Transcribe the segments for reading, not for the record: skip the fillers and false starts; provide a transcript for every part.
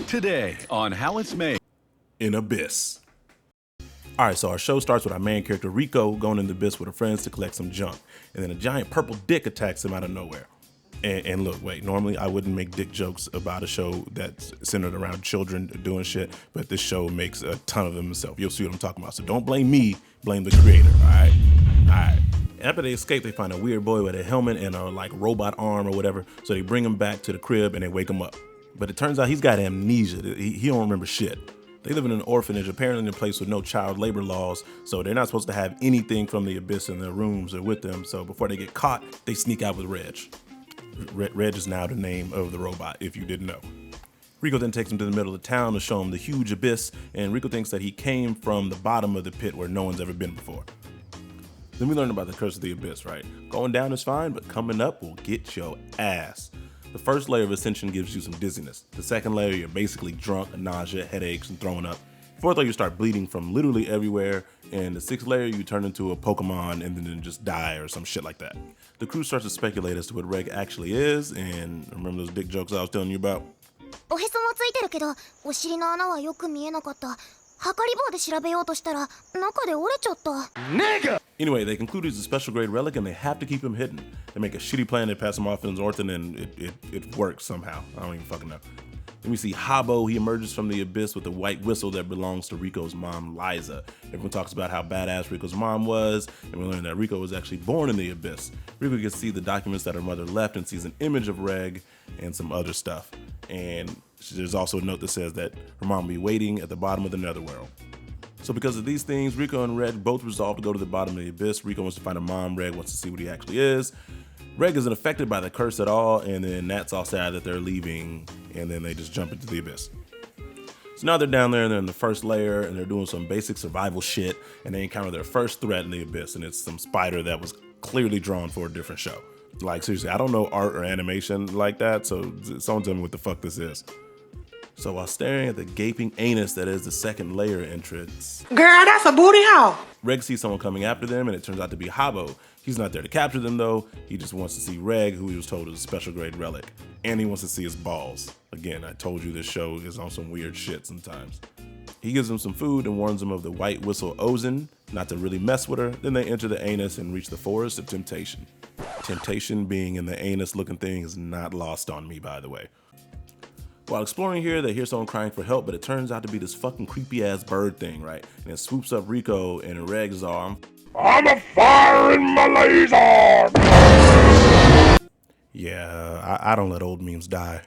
Today on How It's Made in Abyss. Alright, so our show starts with our main character Rico going in the abyss with her friends to collect some junk. And then a giant purple dick attacks him out of nowhere. And look, wait, normally I wouldn't make dick jokes about a show that's centered around children doing shit, but this show makes a ton of them himself. You'll see what I'm talking about. So don't blame me, blame the creator, alright? Alright. After they escape, they find a weird boy with a helmet and a like robot arm or whatever. So they bring him back to the crib and they wake him up. But it turns out he's got amnesia. He don't remember shit. They live in an orphanage, apparently in a place with no child labor laws, so they're not supposed to have anything from the abyss in their rooms or with them. So before they get caught, they sneak out with Reg. Reg is now the name of the robot, if you didn't know. Rico then takes him to the middle of town to show him the huge abyss, and Rico thinks that he came from the bottom of the pit where no one's ever been before. Then we learn about the curse of the abyss, right? Going down is fine, but coming up will get your ass. The first layer of ascension gives you some dizziness. The second layer, you're basically drunk, nausea, headaches, and throwing up. Fourth layer, you start bleeding from literally everywhere. And the sixth layer, you turn into a Pokemon and then just die or some shit like that. The crew starts to speculate as to what Reg actually is, and remember those dick jokes I was telling you about? おへそもついてるけど、お尻の穴はよく見えなかった。測り棒で調べようとしたら、中で折れちゃった。Nigga! Anyway, they conclude he's a special grade relic and they have to keep him hidden. They make a shitty plan, they pass him off as Orphan, and it works somehow. I don't even fucking know. Then we see Habbo. He emerges from the abyss with a white whistle that belongs to Rico's mom, Liza. Everyone talks about how badass Rico's mom was, and we learn that Rico was actually born in the abyss. Rico gets to see the documents that her mother left and sees an image of Reg and some other stuff. And there's also a note that says that her mom will be waiting at the bottom of the netherworld. So because of these things, Rico and Reg both resolve to go to the bottom of the abyss. Rico wants to find a mom, Reg wants to see what he actually is. Reg isn't affected by the curse at all, and then Nat's all sad that they're leaving, and then they just jump into the abyss. So now they're down there and they're in the first layer and they're doing some basic survival shit, and they encounter their first threat in the abyss, and it's some spider that was clearly drawn for a different show. Like seriously, I don't know art or animation like that, so someone tell me what the fuck this is. So while staring at the gaping anus that is the second layer entrance, girl, that's a booty hole. Reg sees someone coming after them, and it turns out to be Habbo. He's not there to capture them though. He just wants to see Reg, who he was told is a special grade relic, and he wants to see his balls. Again, I told you this show is on some weird shit sometimes. He gives him some food and warns him of the white whistle Ozen, not to really mess with her. Then they enter the anus and reach the forest of temptation. Temptation being in the anus looking thing is not lost on me, by the way. While exploring here, they hear someone crying for help, but it turns out to be this fucking creepy ass bird thing, right? And it swoops up Rico and Reg's arm. I'm a firing my laser! Yeah, I don't let old memes die.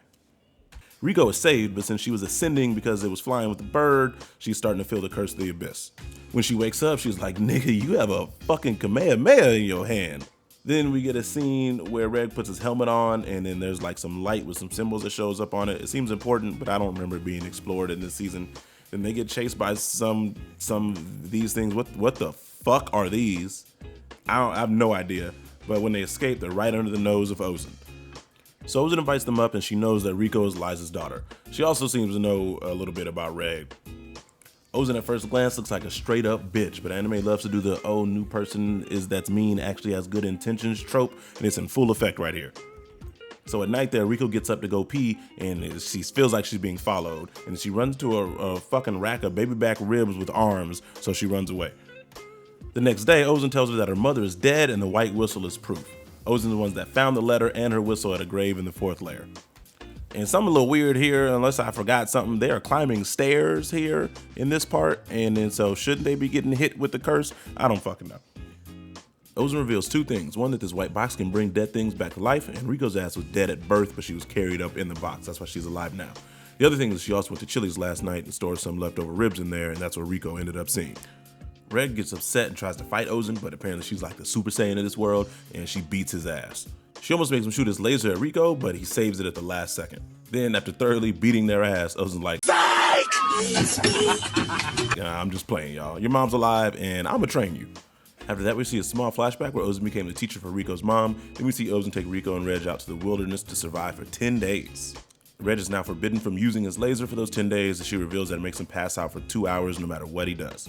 Rico is saved, but since she was ascending because it was flying with the bird, she's starting to feel the curse of the abyss. When she wakes up, she's like, nigga, you have a fucking Kamehameha in your hand. Then we get a scene where Reg puts his helmet on, and then there's like some light with some symbols that shows up on it. It seems important, but I don't remember it being explored in this season. Then they get chased by some of these things. What the fuck are these? I have no idea. But when they escape, they're right under the nose of Ozen. So Ozen invites them up, and she knows that Rico is Liza's daughter. She also seems to know a little bit about Reg. Ozen at first glance looks like a straight up bitch, but anime loves to do the "oh, new person that's mean actually has good intentions" trope, and it's in full effect right here. So at night there, Rico gets up to go pee, and she feels like she's being followed, and she runs to a fucking rack of baby back ribs with arms, so she runs away. The next day, Ozen tells her that her mother is dead and the white whistle is proof. Ozen's the ones that found the letter and her whistle at a grave in the fourth layer. And something a little weird here, unless I forgot something, they are climbing stairs here in this part, and then so shouldn't they be getting hit with the curse? I don't fucking know. Ozen reveals two things. One, that this white box can bring dead things back to life, and Rico's ass was dead at birth, but she was carried up in the box. That's why she's alive now. The other thing is she also went to Chili's last night and stored some leftover ribs in there, and that's what Rico ended up seeing. Reg gets upset and tries to fight Ozen, but apparently she's like the Super Saiyan of this world, and she beats his ass. She almost makes him shoot his laser at Rico, but he saves it at the last second. Then, after thoroughly beating their ass, Ozen's like, yeah, I'm just playing, y'all. Your mom's alive, and I'ma train you. After that, we see a small flashback where Ozen became the teacher for Rico's mom. Then we see Ozen take Rico and Reg out to the wilderness to survive for 10 days. Reg is now forbidden from using his laser for those 10 days, and she reveals that it makes him pass out for 2 hours no matter what he does.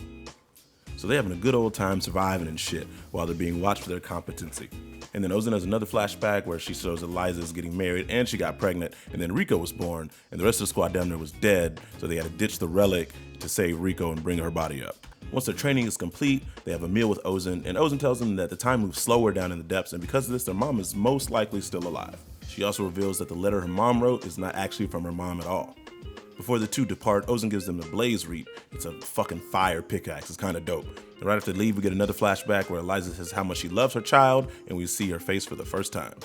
So they're having a good old time surviving and shit while they're being watched for their competency. And then Ozen has another flashback where she shows Eliza's getting married and she got pregnant, and then Rico was born, and the rest of the squad down there was dead, so they had to ditch the relic to save Rico and bring her body up. Once their training is complete, they have a meal with Ozen, and Ozen tells them that the time moves slower down in the depths, and because of this, their mom is most likely still alive. She also reveals that the letter her mom wrote is not actually from her mom at all. Before the two depart, Ozen gives them the blaze reap. It's a fucking fire pickaxe. It's kind of dope. And right after they leave, we get another flashback where Eliza says how much she loves her child, and we see her face for the first time.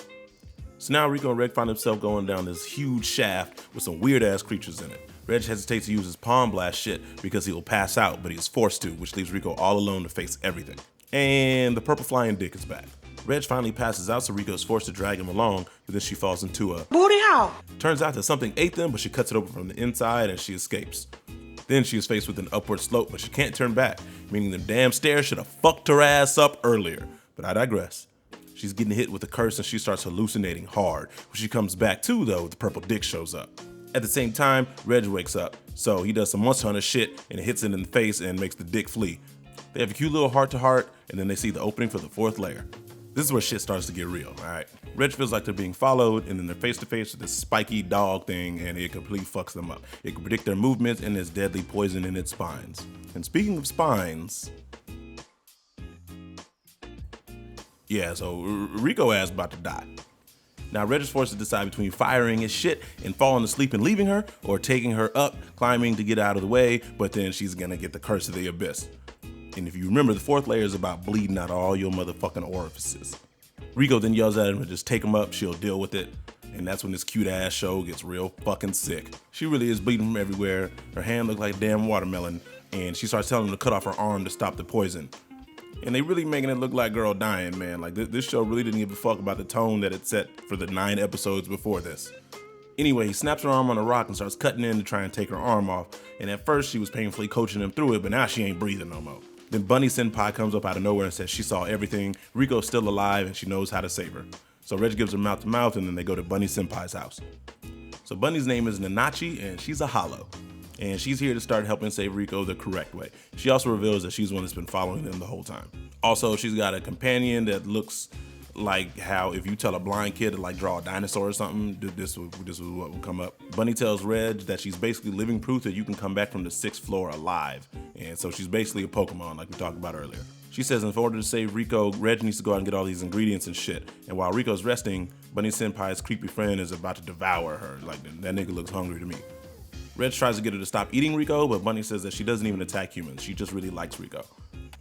So now Rico and Reg find themselves going down this huge shaft with some weird ass creatures in it. Reg hesitates to use his palm blast shit because he will pass out, but he is forced to, which leaves Rico all alone to face everything. And the purple flying dick is back. Reg finally passes out, so Rico is forced to drag him along, but then she falls into a booty hole. Turns out that something ate them, but she cuts it open from the inside and she escapes. Then she is faced with an upward slope, but she can't turn back, meaning them damn stairs should have fucked her ass up earlier. But I digress. She's getting hit with a curse and she starts hallucinating hard. When she comes back too, though, the purple dick shows up. At the same time, Reg wakes up, so he does some Monster Hunter shit and hits it in the face and makes the dick flee. They have a cute little heart-to-heart, and then they see the opening for the fourth layer. This is where shit starts to get real, alright? Reg feels like they're being followed, and then they're face-to-face with this spiky dog thing, and it completely fucks them up. It can predict their movements, and there's deadly poison in its spines. And speaking of spines... yeah, so Rico ass about to die. Now Reg is forced to decide between firing his shit and falling asleep and leaving her, or taking her up, climbing to get out of the way, but then she's gonna get the curse of the abyss. And if you remember, the fourth layer is about bleeding out all your motherfucking orifices. Rico then yells at him to just take him up, she'll deal with it. And that's when this cute ass show gets real fucking sick. She really is bleeding from everywhere. Her hand looks like a damn watermelon. And she starts telling him to cut off her arm to stop the poison. And they really making it look like girl dying, man. Like this show really didn't give a fuck about the tone that it set for the 9 episodes before this. Anyway, he snaps her arm on a rock and starts cutting in to try and take her arm off. And at first she was painfully coaching him through it, but now she ain't breathing no more. Then Bunny Senpai comes up out of nowhere and says she saw everything. Rico's still alive and she knows how to save her. So Reg gives her mouth to mouth, and then they go to Bunny Senpai's house. So Bunny's name is Nanachi, and she's a hollow. And she's here to start helping save Rico the correct way. She also reveals that she's the one that's been following them the whole time. Also, she's got a companion that looks like how if you tell a blind kid to like draw a dinosaur or something, this is what will come up. Bunny tells Reg that she's basically living proof that you can come back from the 6th floor alive. And so she's basically a Pokemon like we talked about earlier. She says in order to save Rico, Reg needs to go out and get all these ingredients and shit. And while Rico's resting, Bunny Senpai's creepy friend is about to devour her. Like, that nigga looks hungry to me. Reg tries to get her to stop eating Rico, but Bunny says that she doesn't even attack humans. She just really likes Rico.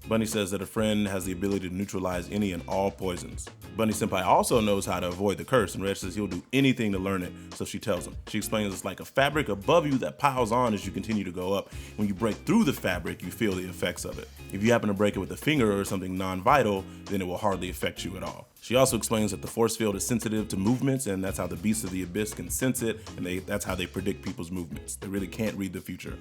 Bunny says that her friend has the ability to neutralize any and all poisons. Bunny Senpai also knows how to avoid the curse, and Reg says he'll do anything to learn it, so she tells him. She explains it's like a fabric above you that piles on as you continue to go up. When you break through the fabric, you feel the effects of it. If you happen to break it with a finger or something non-vital, then it will hardly affect you at all. She also explains that the force field is sensitive to movements, and that's how the beasts of the abyss can sense it, and that's how they predict people's movements. They really can't read the future.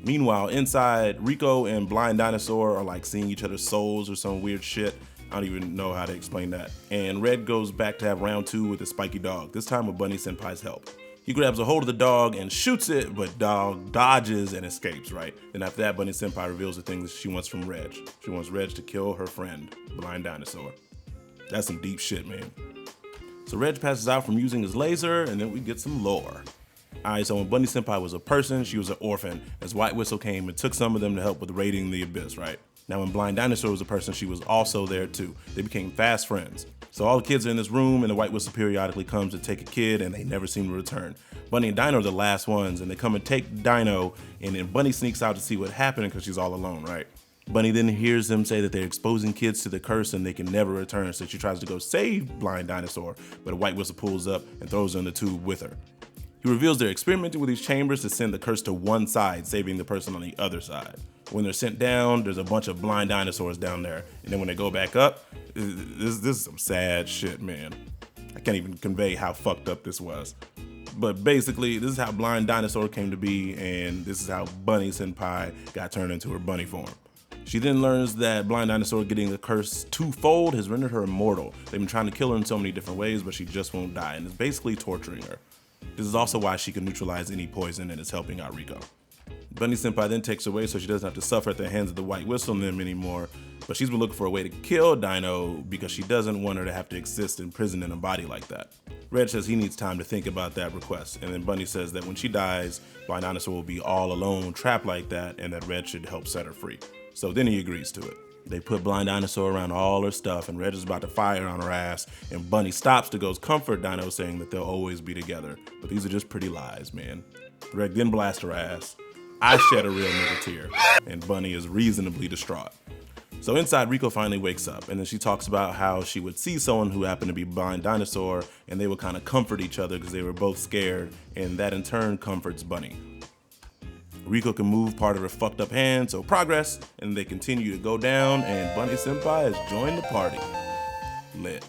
Meanwhile, inside, Rico and Blind Dinosaur are like seeing each other's souls or some weird shit. I don't even know how to explain that. And Red goes back to have round 2 with the spiky dog, this time with Bunny Senpai's help. He grabs a hold of the dog and shoots it, but dog dodges and escapes, right? Then after that, Bunny Senpai reveals the things she wants from Reg. She wants Reg to kill her friend, Blind Dinosaur. That's some deep shit, man. So Reg passes out from using his laser, and then we get some lore. Alright, so when Bunny Senpai was a person, she was an orphan, as White Whistle came and took some of them to help with raiding the abyss, right? Now when Blind Dinosaur was a person, she was also there too. They became fast friends. So all the kids are in this room, and the White Whistle periodically comes to take a kid, and they never seem to return. Bunny and Dino are the last ones, and they come and take Dino, and then Bunny sneaks out to see what happened because she's all alone, right? Bunny then hears them say that they're exposing kids to the curse and they can never return, so she tries to go save Blind Dinosaur, but a White Whistle pulls up and throws her in the tube with her. He reveals they're experimenting with these chambers to send the curse to one side, saving the person on the other side. When they're sent down, there's a bunch of blind dinosaurs down there, and then when they go back up, this is some sad shit, man. I can't even convey how fucked up this was. But basically, this is how Blind Dinosaur came to be, and this is how Bunny Senpai got turned into her bunny form. She then learns that Blind Dinosaur getting the curse twofold has rendered her immortal. They've been trying to kill her in so many different ways, but she just won't die, and it's basically torturing her. This is also why she can neutralize any poison and is helping out Rico. Bunny Senpai then takes her away so she doesn't have to suffer at the hands of the White Whistle Nymph anymore, but she's been looking for a way to kill Dino because she doesn't want her to have to exist in prison in a body like that. Red says he needs time to think about that request, and then Bunny says that when she dies, Blind Dinosaur will be all alone, trapped like that, and that Red should help set her free. So then he agrees to it. They put Blind Dinosaur around all her stuff, and Red is about to fire on her ass, and Bunny stops to go comfort Dino, saying that they'll always be together. But these are just pretty lies, man. Red then blasts her ass. I shed a real nigga tear, and Bunny is reasonably distraught. So inside, Rico finally wakes up, and then she talks about how she would see someone who happened to be Blind Dinosaur, and they would kind of comfort each other because they were both scared, and that in turn comforts Bunny. Rico can move part of her fucked up hand, so progress, and they continue to go down, and Bunny Senpai has joined the party. Lit.